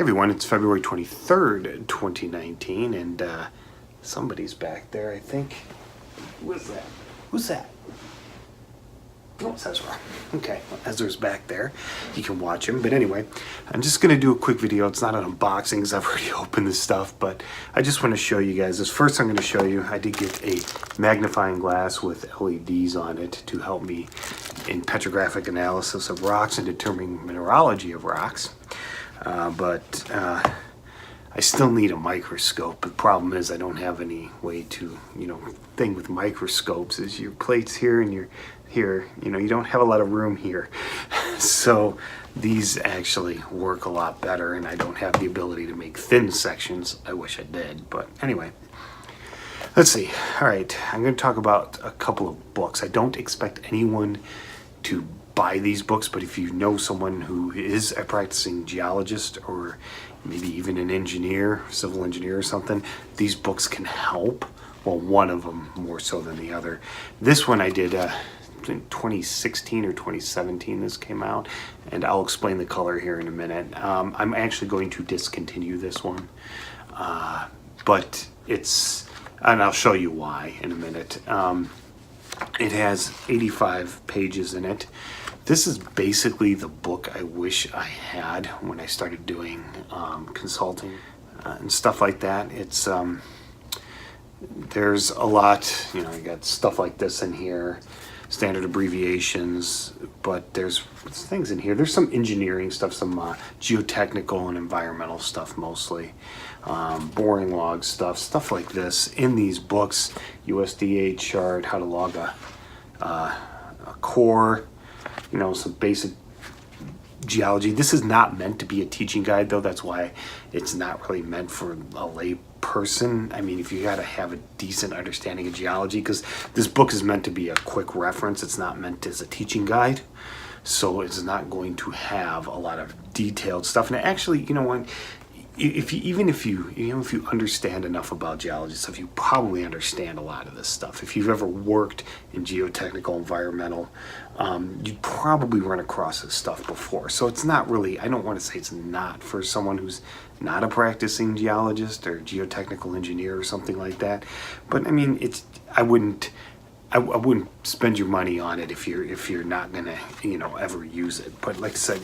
Everyone, it's February 23rd, 2019, and somebody's back there, I think. Who is that? Who's that? Oh, it's Ezra. Okay, well, Ezra's back there. You can watch him. But anyway, I'm just going to do a quick video. It's not an unboxing because I've already opened this stuff, but I just want to show you guys this. First, I'm going to show you, I did get a magnifying glass with LEDs on it to help me in petrographic analysis of rocks and determining mineralogy of rocks. But I still need a microscope. The problem is I don't have any way to, thing with microscopes is your plates here and your here, you don't have a lot of room here. So these actually work a lot better, and I don't have the ability to make thin sections. I wish I did, but anyway. Let's see. All right, I'm going to talk about a couple of books. I don't expect anyone to buy these books, but if you know someone who is a practicing geologist or maybe even an engineer, civil engineer or something, these books can help. Well, one of them more so than the other. This one I did in 2016 or 2017 this came out, and I'll explain the color here in a minute. I'm actually going to discontinue this one, but it's, and I'll show you why in a minute. It has 85 pages in it. This is basically the book I wish I had when I started doing consulting and stuff like that. It's there's a lot, you got stuff like this in here, standard abbreviations, but there's things in here. There's some engineering stuff, some geotechnical and environmental stuff mostly, boring log stuff like this in these books. USDA chart, how to log a core, some basic geology. This is not meant to be a teaching guide, though. That's why it's not really meant for a lay person. I mean, if you got to have a decent understanding of geology, because this book is meant to be a quick reference. It's not meant as a teaching guide, so it's not going to have a lot of detailed stuff. And actually, if you understand enough about geology stuff, you probably understand a lot of this stuff. If you've ever worked in geotechnical, environmental, you'd probably run across this stuff before. So it's not really, I don't want to say it's not for someone who's not a practicing geologist or geotechnical engineer or something like that. But I mean, I wouldn't spend your money on it if you're not gonna ever use it. But like I said,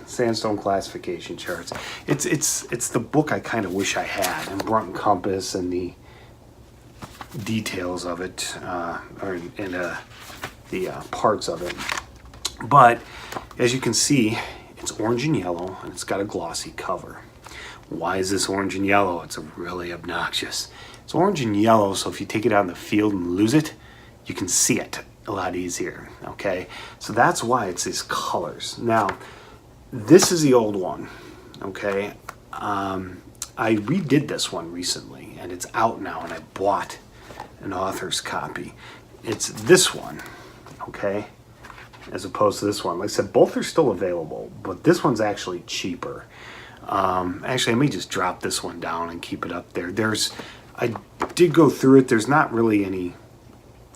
sandstone classification charts. It's the book I kind of wish I had, and Brunt and Compass and the details of it, the parts of it. But as you can see, it's orange and yellow, and it's got a glossy cover. Why is this orange and yellow? It's really obnoxious. It's orange and yellow, so if you take it out in the field and lose it, you can see it a lot easier, okay? So that's why it's these colors. Now, this is the old one, okay? I redid this one recently, and it's out now, and I bought an author's copy. It's this one, okay, as opposed to this one. Like I said, both are still available, but this one's actually cheaper. Actually, I may just drop this one down and keep it up there. I did go through it. There's not really any...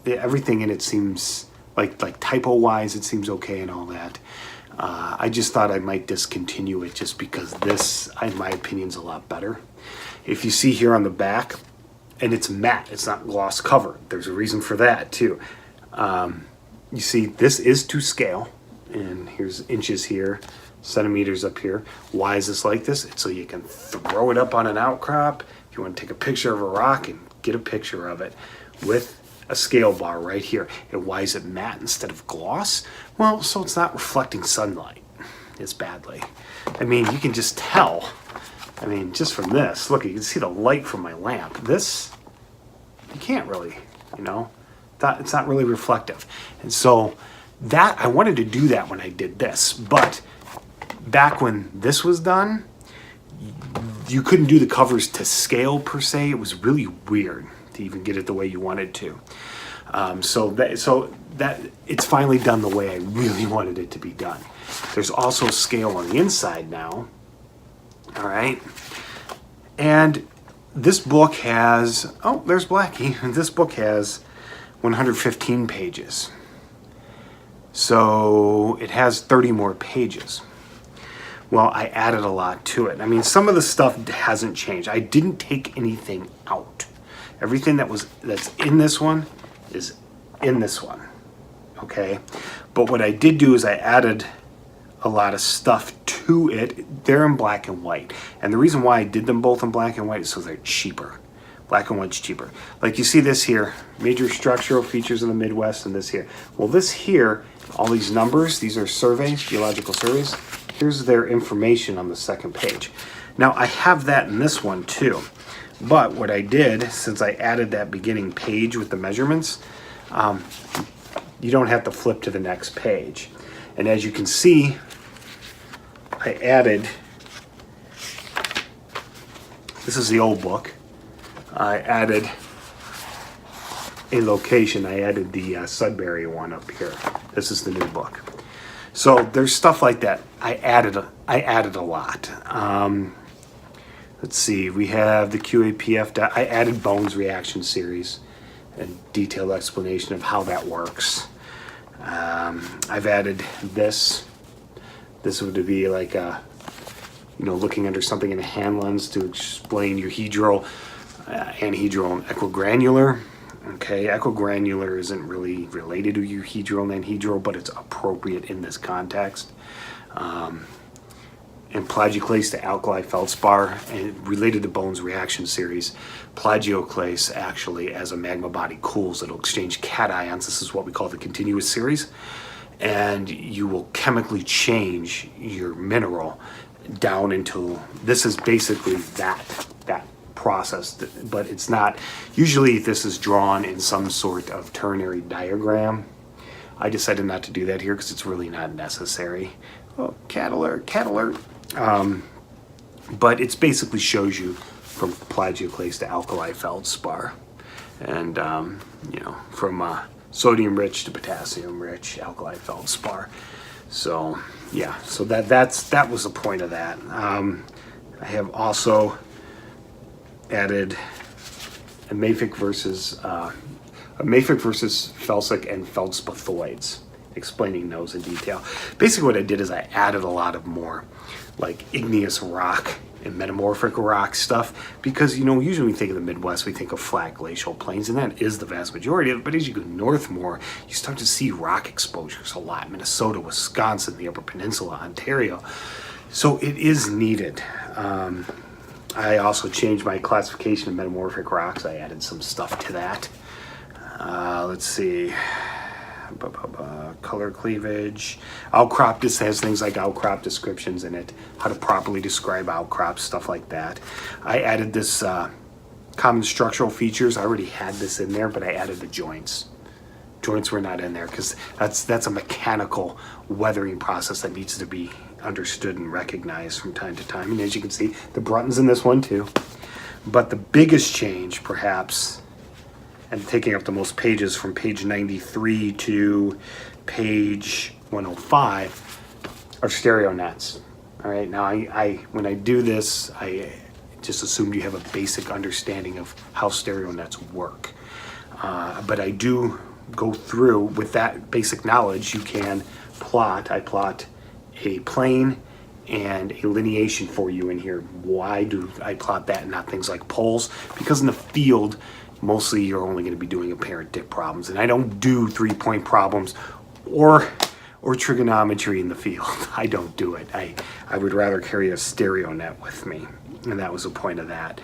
everything in it seems like typo-wise, it seems okay and all that. I just thought I might discontinue it just because this, in my opinion, is a lot better. If you see here on the back, and it's matte, it's not gloss covered. There's a reason for that too. You see, this is to scale, and here's inches here, centimeters up here. Why is this like this? It's so you can throw it up on an outcrop. If you want to take a picture of a rock and get a picture of it with a scale bar right here. And why is it matte instead of gloss? Well, so it's not reflecting sunlight as badly. I mean, you can just tell. I mean, just from this, look, you can see the light from my lamp. This, you can't really, it's not really reflective. And so that, I wanted to do that when I did this, but back when this was done, you couldn't do the covers to scale per se. It was really weird to even get it the way you wanted to. So that it's finally done the way I really wanted it to be done. There's also scale on the inside now. All right. And this book has, oh, there's Blackie. This book has 115 pages. So it has 30 more pages. Well, I added a lot to it. I mean, some of the stuff hasn't changed. I didn't take anything out. Everything that's in this one is in this one, okay? But what I did do is I added a lot of stuff to it. They're in black and white. And the reason why I did them both in black and white is so they're cheaper. Black and white's cheaper. Like you see this here, major structural features in the Midwest, and this here. Well, this here, all these numbers, these are surveys, geological surveys. Here's their information on the second page. Now, I have that in this one too. But what I did, since I added that beginning page with the measurements, you don't have to flip to the next page. And as you can see, I added, this is the old book, I added a location. I added the Sudbury one up here. This is the new book. So there's stuff like that. I added a lot. Let's see, we have the QAPF, I added Bones reaction series and detailed explanation of how that works. I've added this. This would be like looking under something in a hand lens to explain your hedral, anhedral, and equigranular. Okay, equigranular isn't really related to your hedral and anhedral, but it's appropriate in this context. And plagioclase to alkali feldspar, and related to Bones reaction series, plagioclase actually, as a magma body cools, it'll exchange cations. This is what we call the continuous series, and you will chemically change your mineral down into, this is basically that process, but it's not, usually this is drawn in some sort of ternary diagram. I decided not to do that here because it's really not necessary. Oh, cat alert, cat alert. But it basically shows you from plagioclase to alkali feldspar, and from sodium rich to potassium rich alkali feldspar. So yeah, so that was the point of that. I have also added a mafic versus felsic and feldspathoids, explaining those in detail. Basically what I did is I added a lot of more like igneous rock and metamorphic rock stuff, because usually when we think of the Midwest, we think of flat glacial plains, and that is the vast majority of it. But as you go north more, you start to see rock exposures a lot. Minnesota, Wisconsin, the Upper Peninsula, Ontario. So it is needed. I also changed my classification of metamorphic rocks. I added some stuff to that. Let's see. Color cleavage. Outcrop, this has things like outcrop descriptions in it, how to properly describe outcrops, stuff like that. I added this common structural features. I already had this in there, but I added the joints. Joints were not in there because that's a mechanical weathering process that needs to be understood and recognized from time to time. And as you can see, the Brunton's in this one too. But the biggest change, perhaps, and taking up the most pages from page 93 to page 105, are stereo nets. All right, now I when I do this, I just assumed you have a basic understanding of how stereo nets work. But I do go through with that basic knowledge. You can plot. I plot a plane and a lineation for you in here. Why do I plot that and not things like poles? Because in the field, mostly you're only going to be doing apparent dip problems, and I don't do 3-point problems or trigonometry in the field. I don't do it. I would rather carry a stereo net with me, and that was the point of that.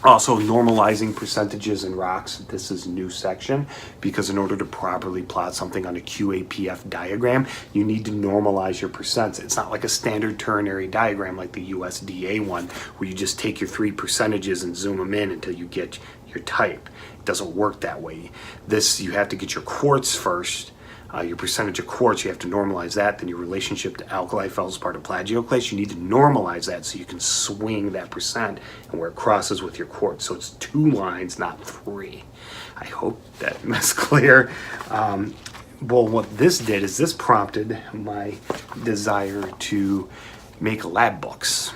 Also, normalizing percentages in rocks. This is a new section, because in order to properly plot something on a QAPF diagram, you need to normalize your percents. It's not like a standard ternary diagram like the USDA one, where you just take your 3 percentages and zoom them in until you get your type. It doesn't work that way. This, you have to get your quartz first. Your percentage of quartz, you have to normalize that. Then your relationship to alkali feldspar to plagioclase, you need to normalize that so you can swing that percent and where it crosses with your quartz. So it's 2 lines, not 3. I hope that's clear. Well, what this did is this prompted my desire to make lab books.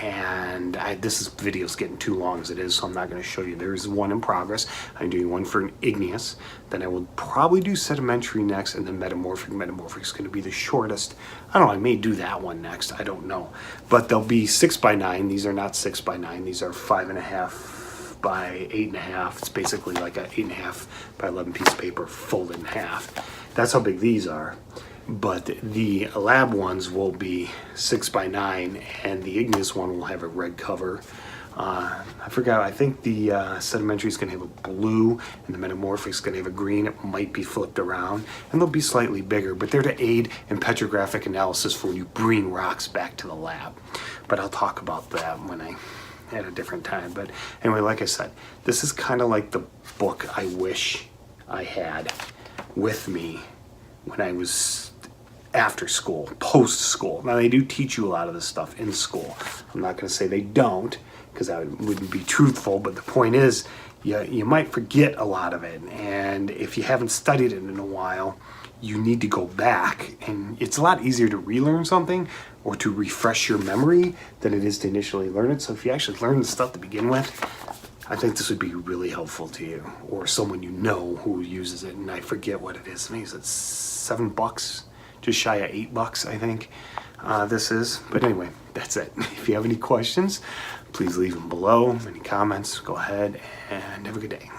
and this video's getting too long as it is, so I'm not going to show you. There's one in progress. I'm doing one for an igneous, then I will probably do sedimentary next, and then metamorphic. Metamorphic is going to be the shortest. I don't know, I may do that one next, I don't know. But they'll be 6x9. These are not 6x9, these are 5.5 by 8.5. It's basically like a 8.5 by 11 piece of paper folded in half. That's how big these are. But the lab ones will be 6x9, and the igneous one will have a red cover. I forgot, I think the sedimentary is going to have a blue, and the metamorphic is going to have a green. It might be flipped around, and they'll be slightly bigger, but they're to aid in petrographic analysis for when you bring rocks back to the lab. But I'll talk about that at a different time. But anyway, like I said, this is kind of like the book I wish I had with me when I was after school, post school. Now they do teach you a lot of this stuff in school. I'm not going to say they don't, because I wouldn't be truthful, but the point is, you might forget a lot of it, and if you haven't studied it in a while, you need to go back, and it's a lot easier to relearn something or to refresh your memory than it is to initially learn it. So if you actually learn the stuff to begin with, I think this would be really helpful to you, or someone you know who uses it. And I forget what it is. I think it's $7, just shy of $8, I think this is. But anyway, that's it. If you have any questions, please leave them below. Any comments, go ahead, and have a good day.